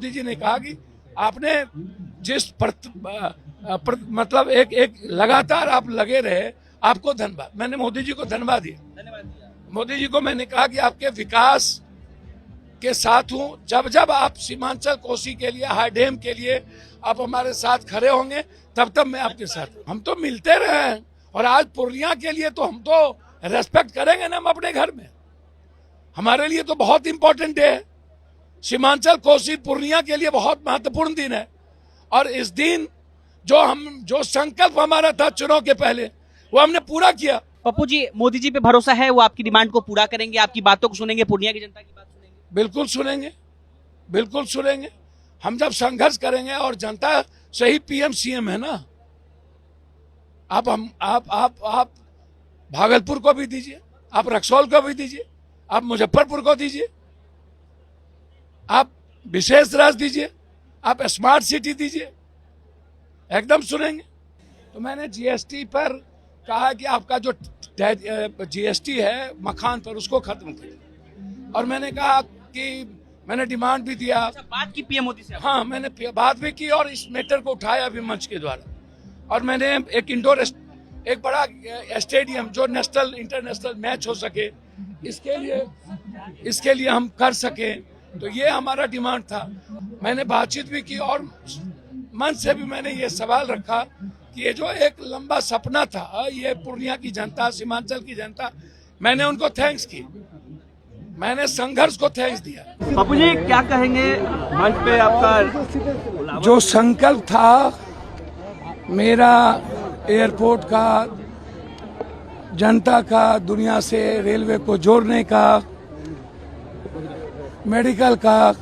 मोदी जी ने कहा कि आपने जिस मतलब एक लगातार आप लगे रहे, आपको धन्यवाद। मैंने मोदी जी को धन्यवाद दिया। मोदी जी को मैंने कहा कि आपके विकास के साथ हूं। जब जब आप सीमांचल कोसी के लिए, हाई डैम के लिए आप हमारे साथ खड़े होंगे, तब तब मैं आपके साथ। हम तो मिलते रहे हैं, और आज पूर्णिया के लिए तो हम तो रेस्पेक्ट करेंगे ना। हम अपने घर में, हमारे लिए तो बहुत इंपॉर्टेंट डे है। सीमांचल कोसी पूर्णिया के लिए बहुत महत्वपूर्ण दिन है, और इस दिन जो संकल्प हमारा था चुनाव के पहले, वो हमने पूरा किया। पप्पू जी, मोदी जी पे भरोसा है, वो आपकी डिमांड को पूरा करेंगे, आपकी बातों को सुनेंगे, पूर्णिया की जनता की बात सुनेंगे? बिल्कुल सुनेंगे, बिल्कुल सुनेंगे। हम जब संघर्ष करेंगे, और जनता सही पीएम सीएम है ना। आप भागलपुर को भी दीजिए, आप रक्सौल को भी दीजिए, आप मुजफ्फरपुर को दीजिए, आप विशेष राज्य दीजिए, आप स्मार्ट सिटी दीजिए, एकदम सुनेंगे। तो मैंने जीएसटी पर कहा कि आपका जो जीएसटी है मखान पर, उसको खत्म करिए। और मैंने कहा कि मैंने डिमांड भी दिया। अच्छा, बात की पीएम मोदी से? हाँ, मैंने बात भी की, और इस मैटर को उठाया भी मंच के द्वारा। और मैंने एक बड़ा स्टेडियम जो नेशनल इंटरनेशनल मैच हो सके, इसके लिए हम कर सके, तो ये हमारा डिमांड था। मैंने बातचीत भी की, और मंच से भी मैंने ये सवाल रखा कि ये जो एक लंबा सपना था, ये पूर्णिया की जनता, सीमांचल की जनता, मैंने उनको थैंक्स की, मैंने संघर्ष को थैंक्स दिया। पप्पू जी, क्या कहेंगे मंच पे आपका जो संकल्प था मेरा, एयरपोर्ट का, जनता का, दुनिया से रेलवे को जोड़ने का, मेडिकल का,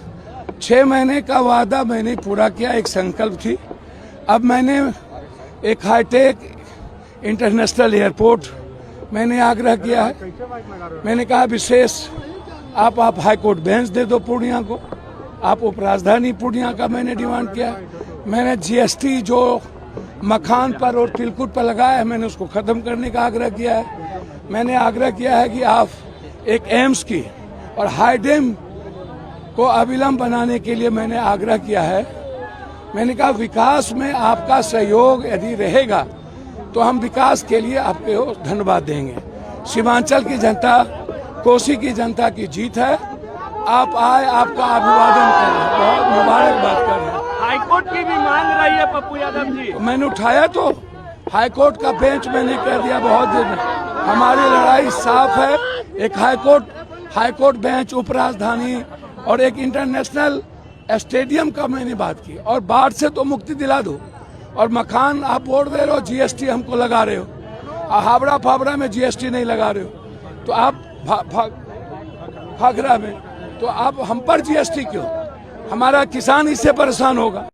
6 महीने का वादा मैंने पूरा किया, एक संकल्प थी। अब मैंने एक हाईटेक इंटरनेशनल एयरपोर्ट मैंने आग्रह किया है। मैंने कहा विशेष आप हाईकोर्ट बेंच दे दो पूर्णिया को, आप उपराजधानी पूर्णिया का मैंने डिमांड किया है। मैंने जीएसटी जो मखान पर और तिलकुट पर लगाया है, मैंने उसको खत्म करने का आग्रह किया है। मैंने आग्रह किया है कि आप एक एम्स की और हाई डैम को अविलंब बनाने के लिए मैंने आग्रह किया है। मैंने कहा विकास में आपका सहयोग यदि रहेगा तो हम विकास के लिए आपको धन्यवाद देंगे। सीमांचल की जनता, कोसी की जनता की जीत है। आप आए, आपका अभिवादन कर रहे हैं, बहुत मुबारकबाद कर रहे हैं। हाईकोर्ट की भी मांग रही है पप्पू यादव जी। मैंने उठाया, तो हाईकोर्ट का बेंच मैंने कह दिया बहुत दिन। हमारी लड़ाई साफ है। एक हाईकोर्ट बेंच, उपराजधानी और एक इंटरनेशनल स्टेडियम का मैंने बात की। और बाढ़ से तो मुक्ति दिला दो, और मकान आप वोट दे रहे हो, जीएसटी हमको लगा रहे हो। हावड़ा फावड़ा में जीएसटी नहीं लगा रहे हो, तो आप भागरा में, तो आप हम पर जीएसटी क्यों? हमारा किसान इससे परेशान होगा।